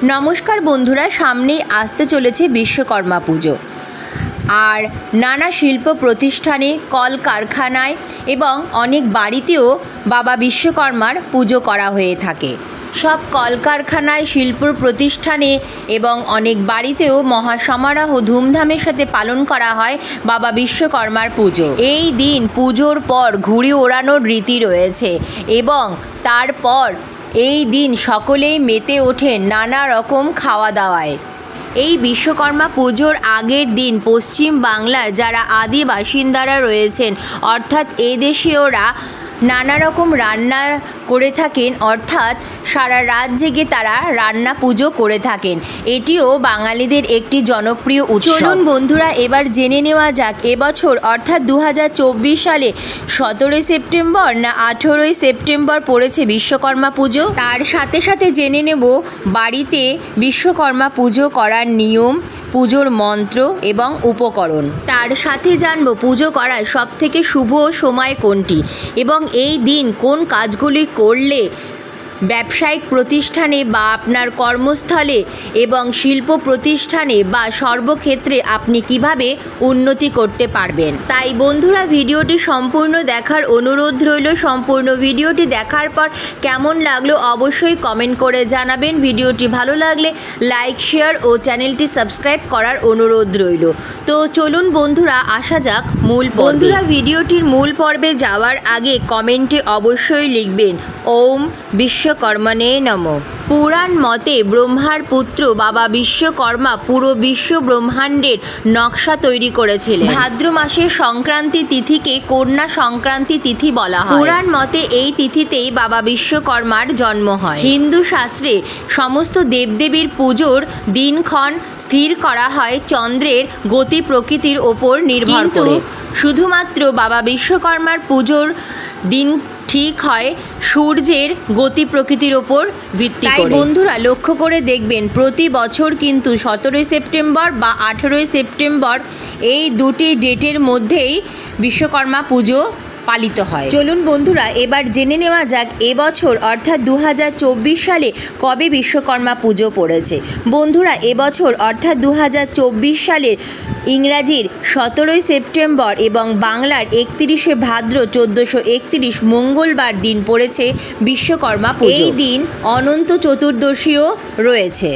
নমস্কার বন্ধুরা, সামনেই আসতে চলেছে বিশ্বকর্মা পুজো। আর নানা শিল্প প্রতিষ্ঠানে, কলকারখানায় এবং অনেক বাড়িতেও বাবা বিশ্বকর্মার পুজো করা হয়ে থাকে। সব কলকারখানায়, শিল্প প্রতিষ্ঠানে এবং অনেক বাড়িতেও মহাসমারোহ ধুমধামের সাথে পালন করা হয় বাবা বিশ্বকর্মার পুজো। এই দিন পুজোর পর ঘুড়ি ওড়ানোর রীতি রয়েছে এবং তারপর এই দিন সকলেই মেতে ওঠেন নানা রকম খাওয়া দাওয়ায়। এই বিশ্বকর্মা পুজোর আগের দিন পশ্চিম বাংলার যারা আদি বাসিন্দারা রয়েছেন, অর্থাৎ এদেশীয়রা নানা রকম রান্না করে থাকেন, অর্থাৎ সারা রাত জেগে তারা রান্না পুজো করে থাকেন। এটিও বাঙালিদের একটি জনপ্রিয় উৎসব। চলুন বন্ধুরা, এবার জেনে নেওয়া যাক এবছর অর্থাৎ 2024 সালে 17 সেপ্টেম্বর না 18 সেপ্টেম্বর পড়েছে বিশ্বকর্মা পুজো। তার সাথে সাথে জেনে নেব বাড়িতে বিশ্বকর্মা পুজো করার নিয়ম, পুজোর মন্ত্র এবং উপকরণ। তার সাথে জানব পুজো করার সবথেকে শুভ সময় কোনটি এবং এই দিন কোন কাজগুলি করলে ব্যবসায়িক প্রতিষ্ঠানে বা আপনার কর্মস্থলে এবং শিল্প প্রতিষ্ঠানে বা সর্বক্ষেত্রে আপনি কিভাবে উন্নতি করতে পারবেন। তাই বন্ধুরা, ভিডিওটি সম্পূর্ণ দেখার অনুরোধ রইল। সম্পূর্ণ ভিডিওটি দেখার পর কেমন লাগলো অবশ্যই কমেন্ট করে জানাবেন। ভিডিওটি ভালো লাগলে লাইক, শেয়ার ও চ্যানেলটি সাবস্ক্রাইব করার অনুরোধ রইল। তো চলুন বন্ধুরা, আসা যাক মূল পর্বে। বন্ধুরা, ভিডিওটির মূল পর্বে যাওয়ার আগে কমেন্টে অবশ্যই লিখবেন ওম বিশ্বকর্মণে নমঃ। পুরাণ মতে ব্রহ্মার পুত্র বাবা বিশ্বকর্মা পুরো বিশ্ব ব্রহ্মাণ্ডের নকশা তৈরি করেছিলেন। ভাদ্র মাসের সংক্রান্তি তিথিকে কন্যা সংক্রান্তি তিথি বলা হয়। পুরাণ মতে এই তিথিতেই বাবা বিশ্বকর্মার জন্ম হয়। হিন্দু শাস্ত্রে সমস্ত দেবদেবীর পুজোর দিনক্ষণ স্থির করা হয় চন্দ্রের গতি প্রকৃতির ওপর নির্ভর করে। শুধুমাত্র বাবা বিশ্বকর্মার পুজোর দিন ঠিক হয় সূর্যের গতি প্রকৃতির ওপর ভিত্তি করে। তাই বন্ধুরা লক্ষ্য করে দেখবেন, প্রতি বছর কিন্তু 17 সেপ্টেম্বর বা 18 সেপ্টেম্বর এই দুটি ডেটের মধ্যেই বিশ্বকর্মা পুজো পালিত হয়। চলুন বন্ধুরা, এবার জেনে নেওয়া যাক এবছর অর্থাৎ 2024 সালে কবে বিশ্বকর্মা পুজো পড়েছে। বন্ধুরা, এবছর অর্থাৎ 2024 সালের ইংরাজির 17 সেপ্টেম্বর এবং বাংলার 31 ভাদ্র 1431 মঙ্গলবার দিন পড়েছে বিশ্বকর্মা পুজো। এই দিন অনন্ত চতুর্দশীও রয়েছে।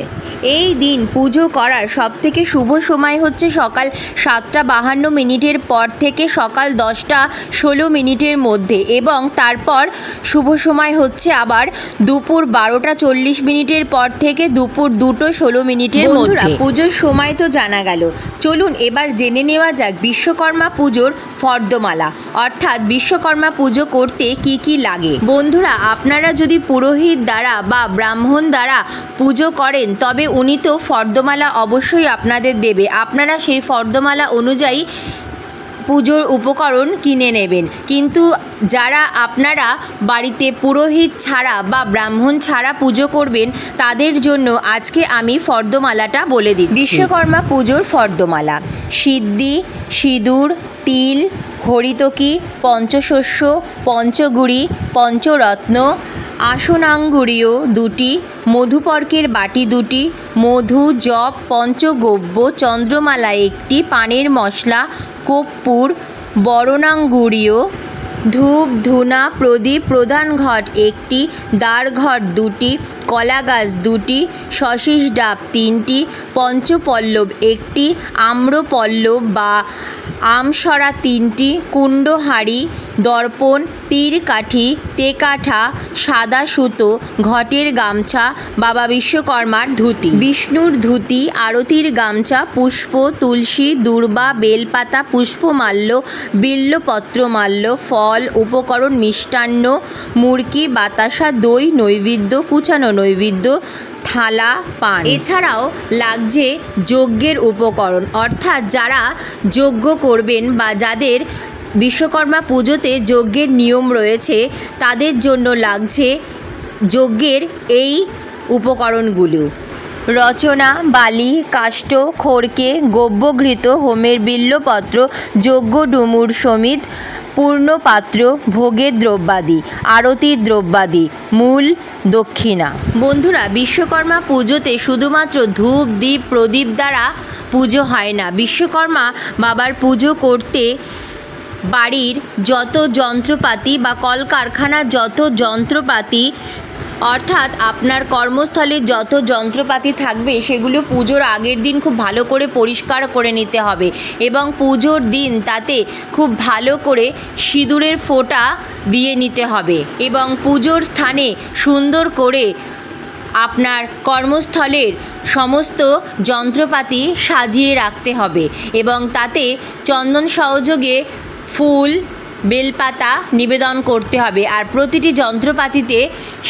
এই দিন পুজো করার সবথেকে শুভ সময় হচ্ছে সকাল 7:52 পর থেকে সকাল 10:16 মধ্যে এবং তারপর শুভ সময় হচ্ছে আবার দুপুর 12:40 পর থেকে দুপুর 2:16 মধ্যে। পুজোর সময় তো জানা গেল, চলুন এবার জেনে নেওয়া যাক বিশ্বকর্মা পুজোর ফর্দমালা, অর্থাৎ বিশ্বকর্মা পুজো করতে কি কি লাগে। বন্ধুরা, আপনারা যদি পুরোহিত দ্বারা বা ব্রাহ্মণ দ্বারা পুজো করেন তবে উনি তো ফর্দমালা অবশ্যই আপনাদের দেবে। আপনারা সেই ফর্দমালা অনুযায়ী পুজোর উপকরণ কিনে নেবেন। কিন্তু যারা আপনারা বাড়িতে পুরোহিত ছাড়া বা ব্রাহ্মণ ছাড়া পুজো করবেন তাদের জন্য আজকে আমি ফর্দমালাটা বলে দিচ্ছি। বিশ্বকর্মা পুজোর ফর্দমালা: সিদ্ধি, সিঁদুর, তিল, হরিতকি, পঞ্চশস্য, পঞ্চগুড়ি, পঞ্চরত্ন, আসনাঙ্গুরীয় 2টি, মধুপর্কের বাটি 2টি, মধু, জপ, পঞ্চগব্য, চন্দ্রমালা 1টি, পানের মশলা, কর্পূর, বরণাঙ্গুরীয়, ধূপ, ধুনা, প্রদীপ, প্রধান ঘট 1টি, দ্বার ঘট 2টি, কলা গাছ 2টি, শশীষ ডাব 3টি, পঞ্চপল্লব 1টি, আম্রপল্লব বা আমসরা 3টি, কুণ্ডহাড়ি, দর্পণ, তীর কাঠি, তেকাঠা, সাদা সুতো, ঘটের গামছা, বাবা বিশ্বকর্মার ধুতি, বিষ্ণুর ধুতি, আরতির গামছা, পুষ্প, তুলসী, দূর্বা, বেলপাতা, পুষ্পমাল্য, বিল্বপত্রমাল্য, ফল, উপকরণ, মিষ্টান্ন, মুরকি, বাতাসা, দই, নৈবেদ্য, কুচানো নৈবেদ্য, থালা, পান। এছাড়াও লাগছে যজ্ঞের উপকরণ, অর্থাৎ যারা যজ্ঞ করবেন বা যাদের বিশ্বকর্মা পুজোতে যজ্ঞের নিয়ম রয়েছে তাদের জন্য লাগছে যজ্ঞের এই উপকরণগুলো: রচনা, বালি, কাষ্ঠ, খড়কে, গব্যঘৃত, হোমের বিল্বপত্র, যজ্ঞ ডুমুর সমিত, পূর্ণপাত্র, ভোগের দ্রব্যাদি, আরতির দ্রব্যাদি, মূল দক্ষিণা। বন্ধুরা, বিশ্বকর্মা পুজোতে শুধুমাত্র ধূপ দীপ প্রদীপ দ্বারা পুজো হয় না। বিশ্বকর্মা বাবার পুজো করতে বাড়ির যত যন্ত্রপাতি বা কলকারখানার যত যন্ত্রপাতি, অর্থাৎ আপনার কর্মস্থলে যত যন্ত্রপাতি থাকবে সেগুলো পুজোর আগের দিন খুব ভালো করে পরিষ্কার করে নিতে হবে এবং পুজোর দিন তাতে খুব ভালো করে সিঁদুরের ফোঁটা দিয়ে নিতে হবে এবং পুজোর স্থানে সুন্দর করে আপনার কর্মস্থলের সমস্ত যন্ত্রপাতি সাজিয়ে রাখতে হবে এবং তাতে চন্দন সহযোগে ফুল বেলপাতা নিবেদন করতে হবে আর প্রতিটি যন্ত্রপাতিতে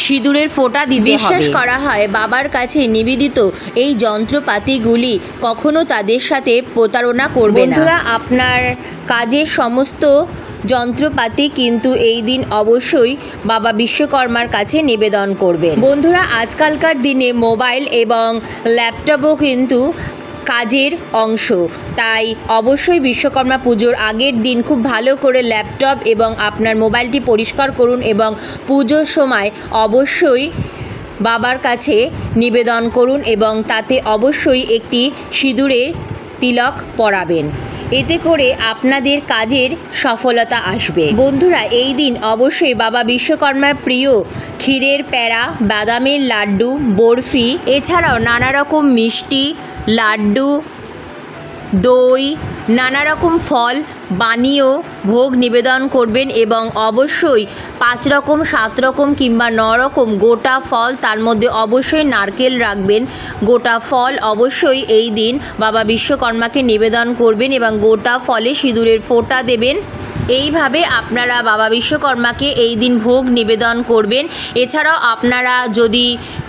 সিঁদুরের ফোঁটা দিতে হবে। বিশ্বাস করা হয় বাবার কাছে নিবেদিত এই যন্ত্রপাতিগুলি কখনো তাদের সাথে প্রতারণা করবে না। বন্ধুরা, আপনার কাজের সমস্ত যন্ত্রপাতি কিন্তু এই দিন অবশ্যই বাবা বিশ্বকর্মার কাছে নিবেদন করবেন। বন্ধুরা, আজকালকার দিনে মোবাইল এবং ল্যাপটপও কিন্তু কাজের অংশ, তাই অবশ্যই বিশ্বকর্মা পুজোর আগের দিন খুব ভালো করে ল্যাপটপ এবং আপনার মোবাইলটি পরিষ্কার করুন এবং পুজোর সময় অবশ্যই বাবার কাছে নিবেদন করুন এবং তাতে অবশ্যই একটি সিঁদুরের তিলক পরাবেন। এতে করে আপনাদের কাজের সফলতা আসবে। বন্ধুরা, এই দিন অবশ্যই বাবা বিশ্বকর্মার প্রিয় ক্ষীরের প্যাড়া, বাদামের লাড্ডু, বরফি, এছাড়াও নানা রকম মিষ্টি, লাড্ডু, দই, নানা রকম ফল বানিয়েও ভোগ নিবেদন করবেন এবং অবশ্যই 5 রকম 7 রকম কিংবা 9 রকম গোটা ফল, তার মধ্যে অবশ্যই নারকেল রাখবেন। গোটা ফল অবশ্যই এই দিন বাবা বিশ্বকর্মাকে নিবেদন করবেন এবং গোটা ফলে সিঁদুরের ফোঁটা দেবেন। এইভাবে আপনারা বাবা বিশ্বকর্মাকে এই দিন ভোগ নিবেদন করবেন। এছাড়াও আপনারা যদি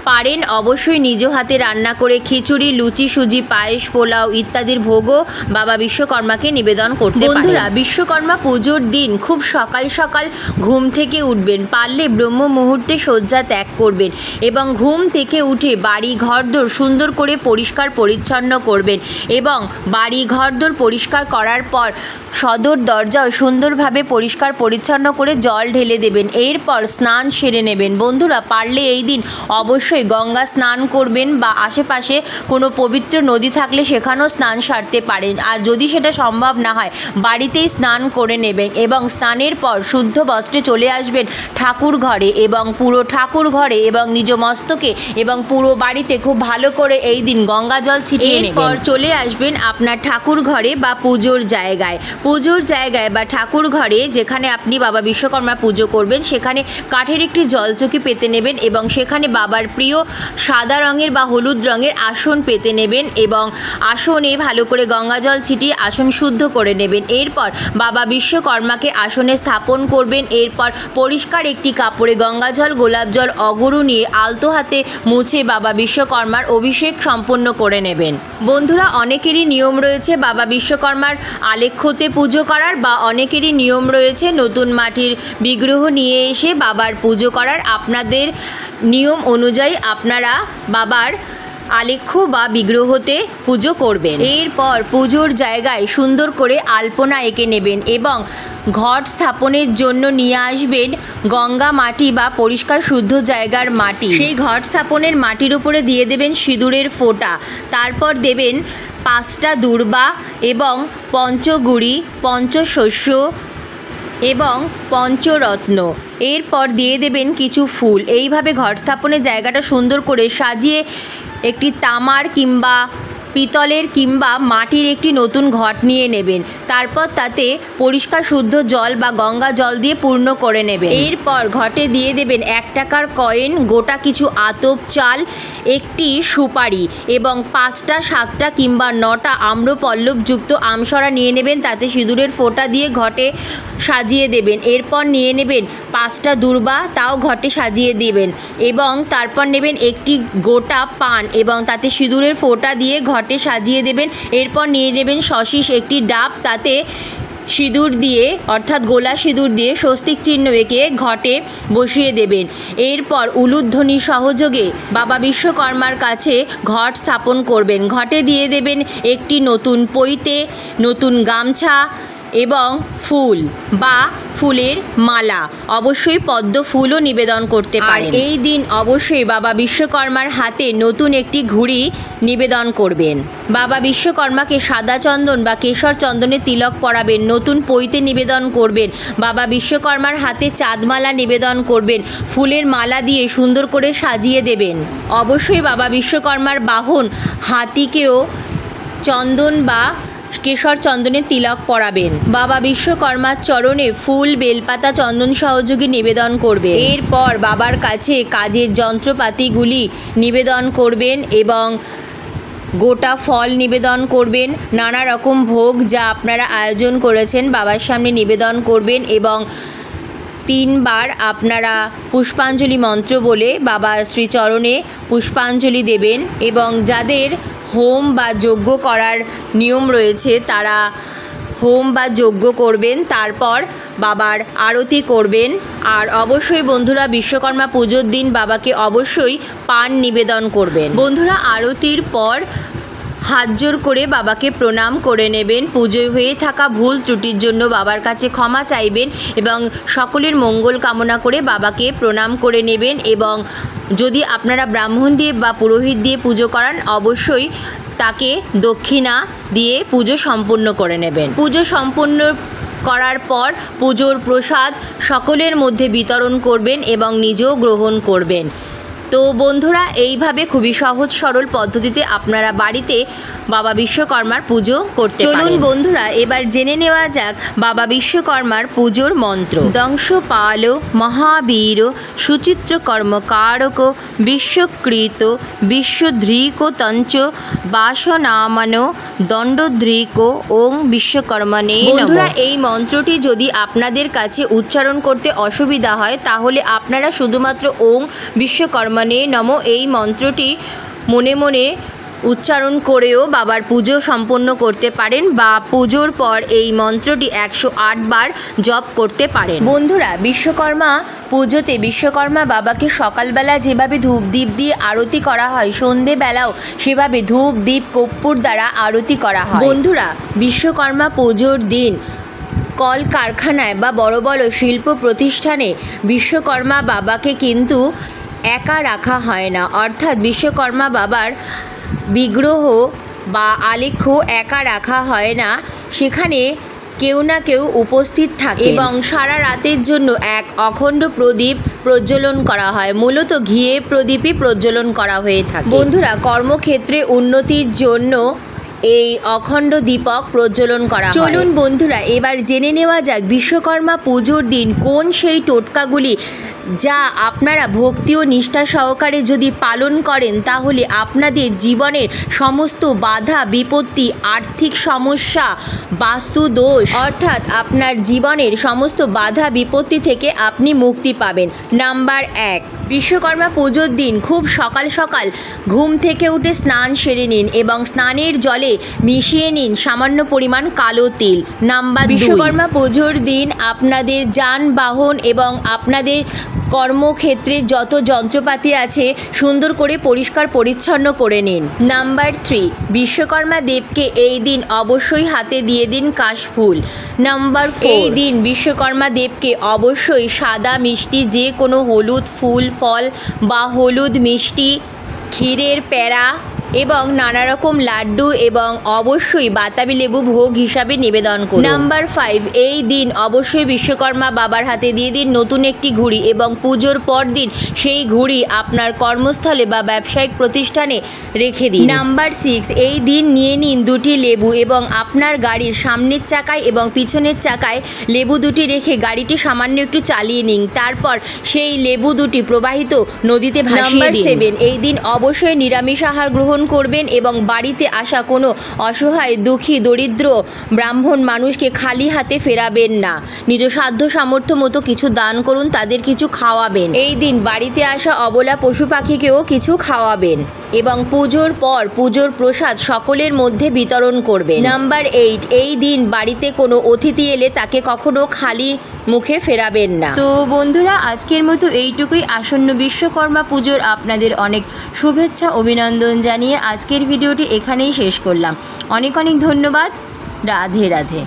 পারেন অবশ্যই নিজ হাতে রান্না করে খিচুড়ি, লুচি, সুজি, পায়েস, পোলাও ইত্যাদির ভোগও বাবা বিশ্বকর্মাকে নিবেদন করতে পারেন। বন্ধুরা, বিশ্বকর্মা পুজোর দিন খুব সকাল সকাল ঘুম থেকে উঠবেন, পারলে ব্রহ্ম মুহূর্তে শয্যা ত্যাগ করবেন এবং ঘুম থেকে উঠে বাড়ি ঘরদোর সুন্দর করে পরিষ্কার পরিচ্ছন্ন করবেন এবং বাড়ি ঘরদোর পরিষ্কার করার পর সদর দরজাও সুন্দরভাবে পরিষ্কার পরিচ্ছন্ন করে জল ঢেলে দেবেন। এরপর স্নান সেরে নেবেন। বন্ধুরা, পারলে এই দিন অবশ্যই গঙ্গা স্নান করবেন বা আশেপাশে কোনো পবিত্র নদী থাকলে সেখানেও স্নান সারতে পারেন। আর যদি সেটা সম্ভব না হয় বাড়িতেই স্নান করে নেবেন এবং স্নানের পর শুদ্ধ বস্ত্রে চলে আসবেন ঠাকুর ঘরে এবং পুরো ঠাকুর ঘরে এবং নিজ মস্তকে এবং পুরো বাড়িতে খুব ভালো করে এই দিন গঙ্গা জল ছিটিয়ে নেবেন। এরপর চলে আসবেন আপনার ঠাকুর ঘরে বা পুজোর জায়গায় বা ঠাকুর ঘরে যেখানে আপনি বাবা বিশ্বকর্মা পুজো করবেন সেখানে কাঠের একটি জলচৌকি পেতে নেবেন এবং সেখানে বাবার প্রিয় সাদা রঙের বা হলুদ রঙের আসন পেতে নেবেন এবং আসনে ভালো করে গঙ্গা জল ছিটিয়ে আসন শুদ্ধ করে নেবেন। এরপর বাবা বিশ্বকর্মাকে আসনে স্থাপন করবেন। এরপর পরিষ্কার একটি কাপড়ে গঙ্গা জল, গোলাপ জল, অগরু নিয়ে আলতো হাতে মুছে বাবা বিশ্বকর্মার অভিষেক সম্পন্ন করে নেবেন। বন্ধুরা, অনেকেরই নিয়ম রয়েছে বাবা বিশ্বকর্মার আলেখ্যতে পুজো করার বা অনেকেরই নিয়ম রয়েছে নতুন মাটির বিগ্রহ নিয়ে এসে বাবার পুজো করার। আপনাদের নিয়ম অনুযায়ী আপনারা বাবার আলেখ্য বা বিগ্রহতে পুজো করবেন। এরপর পুজোর জায়গায় সুন্দর করে আলপনা এঁকে নেবেন এবং ঘট স্থাপনের জন্য নিয়ে আসবেন গঙ্গা মাটি বা পরিষ্কার শুদ্ধ জায়গার মাটি। সেই ঘট স্থাপনের মাটির উপরে দিয়ে দেবেন সিঁদুরের ফোঁটা, তারপর দেবেন 5টা দূর্বা এবং পঞ্চগুড়ি, পঞ্চশস্য এবং পঞ্চরত্ন। এরপর দিয়ে দেবেন কিছু ফুল। এইভাবে ঘট স্থাপনের জায়গাটা সুন্দর করে সাজিয়ে একটি তামার কিংবা পিতলের কিংবা মাটির একটি নতুন ঘট নিয়ে নেবেন। তারপর তাতে পরিষ্কার শুদ্ধ জল বা গঙ্গা জল দিয়ে পূর্ণ করে নেবেন। এরপর ঘটে দিয়ে দেবেন 1 টাকার কয়েন, গোটা কিছু আতপ চাল, একটি সুপারি এবং 5টা 7টা কিংবা 9টা আম্রপল্লবযুক্ত আমসরা নিয়ে নেবেন। তাতে সিঁদুরের ফোঁটা দিয়ে ঘটে সাজিয়ে দেবেন। এরপর নিয়ে নেবেন 5টা দূর্বা, তাও ঘটে সাজিয়ে দেবেন এবং তারপর নেবেন একটি গোটা পান এবং তাতে সিঁদুরের ফোঁটা দিয়ে ঘটে সাজিয়ে দেবেন। এরপর নিয়ে নেবেন শশিস একটি ডাব, তাতে সিঁদুর দিয়ে অর্থাৎ গোলা সিঁদুর দিয়ে স্বস্তিক চিহ্ন এঁকে ঘটে বসিয়ে দেবেন। এরপর উলুধ্বনি সহযোগে বাবা বিশ্বকর্মার কাছে ঘট স্থাপন করবেন। ঘটে দিয়ে দেবেন একটি নতুন পৈতে, নতুন গামছা এবং ফুল বা ফুলের মালা, অবশ্যই পদ্ম ফুলও নিবেদন করতে পারেন। এই দিন অবশ্যই বাবা বিশ্বকর্মার হাতে নতুন একটি ঘুড়ি নিবেদন করবেন। বাবা বিশ্বকর্মাকে সাদা চন্দন বা কেশর চন্দনের তিলক পরাবেন, নতুন পৈতে নিবেদন করবেন, বাবা বিশ্বকর্মার হাতে চাঁদমালা নিবেদন করবেন, ফুলের মালা দিয়ে সুন্দর করে সাজিয়ে দেবেন। অবশ্যই বাবা বিশ্বকর্মার বাহন হাতিকেও চন্দন বা কেশর চন্দনের তিলক পরাবেন। বাবা বিশ্বকর্মার চরণে ফুল, বেলপাতা, চন্দন সহযোগে নিবেদন করবেন। এরপর বাবার কাছে কাজের যন্ত্রপাতিগুলি নিবেদন করবেন এবং গোটা ফল নিবেদন করবেন। নানা রকম ভোগ যা আপনারা আয়োজন করেছেন বাবার সামনে নিবেদন করবেন এবং 3 বার আপনারা পুষ্পাঞ্জলি মন্ত্র বলে বাবার শ্রীচরণে পুষ্পাঞ্জলি দেবেন এবং যাদের হোম বা যজ্ঞ করার নিয়ম রয়েছে তারা হোম বা যজ্ঞ করবেন, তারপর বাবার আরতি করবেন। আর অবশ্যই বন্ধুরা বিশ্বকর্মা পুজোর দিন বাবাকে অবশ্যই পান নিবেদন করবেন। বন্ধুরা আরতির পর হাত জোর করে বাবাকে প্রণাম করে নেবেন। পুজোয় হয়ে থাকা ভুল ত্রুটির জন্য বাবার কাছে ক্ষমা চাইবেন এবং সকলের মঙ্গল কামনা করে বাবাকে প্রণাম করে নেবেন। এবং যদি আপনারা ব্রাহ্মণ দিয়ে বা পুরোহিত দিয়ে পুজো করান অবশ্যই তাকে দক্ষিণা দিয়ে পুজো সম্পূর্ণ করে নেবেন। পুজো সম্পূর্ণ করার পর পুজোর প্রসাদ সকলের মধ্যে বিতরণ করবেন এবং নিজেও গ্রহণ করবেন। তো বন্ধুরা এইভাবে খুবই সহজ সরল পদ্ধতিতে আপনারা বাড়িতে বাবা বিশ্বকর্মার পুজো করতে পারেন। চলুন বন্ধুরা এবার জেনে নেওয়া যাক বাবা বিশ্বকর্মার পুজোর মন্ত্র। দংশপাল মহাবীর সুচিত্র কর্মকারক বিশ্বকৃত বিশ্বধৃক তঞ্চ বাসনামন দণ্ডধৃক ওং বিশ্বকর্মণে নমঃ। বন্ধুরা এই মন্ত্রটি যদি আপনাদের কাছে উচ্চারণ করতে অসুবিধা হয় তাহলে আপনারা শুধুমাত্র ওং বিশ্বকর্মা নমঃ এই মন্ত্রটি মনে মনে উচ্চারণ করেও বাবার পুজো সম্পন্ন করতে পারেন বা পুজোর পর এই মন্ত্রটি 108 বার জপ করতে পারেন। বন্ধুরা বিশ্বকর্মা পুজোতে বিশ্বকর্মা বাবাকে সকালবেলা যেভাবে ধূপ দ্বীপ দিয়ে আরতি করা হয় সন্ধেবেলাও সেভাবে ধূপ দ্বীপ কর্পূর দ্বারা আরতি করা হয়। বন্ধুরা বিশ্বকর্মা পুজোর দিন কল কারখানায় বা বড় বড় শিল্প প্রতিষ্ঠানে বিশ্বকর্মা বাবাকে কিন্তু একা রাখা হয় না, অর্থাৎ বিশ্বকর্মা বাবার বিগ্রহ বা আলেখ্য একা রাখা হয় না, সেখানে কেউ না কেউ উপস্থিত থাকে এবং সারা রাতের জন্য এক অখণ্ড প্রদীপ প্রজ্বলন করা হয়। মূলত ঘিয়ে প্রদীপই প্রজ্বলন করা হয়ে থাকে। বন্ধুরা কর্মক্ষেত্রে উন্নতির জন্য এই অখণ্ড দীপক প্রজ্বলন করা হয়। চলুন বন্ধুরা এবার জেনে নেওয়া যাক বিশ্বকর্মা পুজোর দিন কোন সেই টোটকাগুলি যা আপনারা ভক্তি ও নিষ্ঠা সহকারে যদি পালন করেন তাহলে আপনাদের জীবনের সমস্ত বাধা বিপত্তি, আর্থিক সমস্যা, বাস্তু দোষ অর্থাৎ আপনার জীবনের সমস্ত বাধা বিপত্তি থেকে আপনি মুক্তি পাবেন। নাম্বার 1, বিশ্বকর্মা পুজোর দিন খুব সকাল সকাল ঘুম থেকে উঠে স্নান সেরে নিন এবং স্নানের জলে মিশিয়ে নিন সামান্য পরিমাণ কালো তিল। নাম্বার 2, বিশ্বকর্মা পুজোর দিন আপনাদের যানবাহন এবং আপনাদের কর্মক্ষেত্রে যত যন্ত্রপাতি আছে সুন্দর করে পরিষ্কার পরিচ্ছন্ন করে নিন। নাম্বার 3, বিশ্বকর্মা দেবকে এই দিন অবশ্যই হাতে দিয়ে দিন কাশফুল। নাম্বার 4, এই দিন বিশ্বকর্মা দেবকে অবশ্যই সাদা মিষ্টি যে কোনো হলুদ ফুল ফল বা হলুদ মিষ্টি, ক্ষীরের প্যাড়া এবং নানা রকম লাড্ডু এবং অবশ্যই বাতাবি লেবু ভোগ হিসাবে নিবেদন করুন। নাম্বার 5, এই দিন অবশ্যই বিশ্বকর্মা বাবার হাতে দিয়ে দিন নতুন একটি ঘুড়ি এবং পুজোর পর দিন সেই ঘুড়ি আপনার কর্মস্থলে বা ব্যবসায়িক প্রতিষ্ঠানে রেখে দিন। নাম্বার 6, এই দিন নিয়ে নিন 2টি লেবু এবং আপনার গাড়ির সামনের চাকায় এবং পিছনের চাকায় লেবু 2টি রেখে গাড়িটি সামান্য একটু চালিয়ে নিন, তারপর সেই লেবু 2টি প্রবাহিত নদীতে ভাসিয়ে দিন। নাম্বার 7, এই দিন অবশ্যই নিরামিষ আহার গ্রহণ করবেন এবং বাড়িতে আসা কোনো অসহায় দুঃখী দরিদ্র ব্রাহ্মণ মানুষকে খালি হাতে ফেরাবেন না। নিজ সাধ্য সামর্থ্য মতো কিছু দান করুন, তাদের কিছু খাওয়াবেন। এই দিন বাড়িতে আসা অবলা পশু পাখিকেও কিছু খাওয়াবেন এবং পুজোর পর পুজোর প্রসাদ সকলের মধ্যে বিতরণ করবেন। নাম্বার 8, এই দিন বাড়িতে কোনো অতিথি এলে তাকে কখনো খালি মুখে ফেরাবেন না। তো বন্ধুরা আজকের মতো এইটুকুই। আসন্ন বিশ্বকর্মা পুজোর আপনাদের অনেক শুভেচ্ছা অভিনন্দন জানিয়ে আজকের ভিডিওটি এখানেই শেষ করলাম। অনেক অনেক ধন্যবাদ। রাধে রাধে।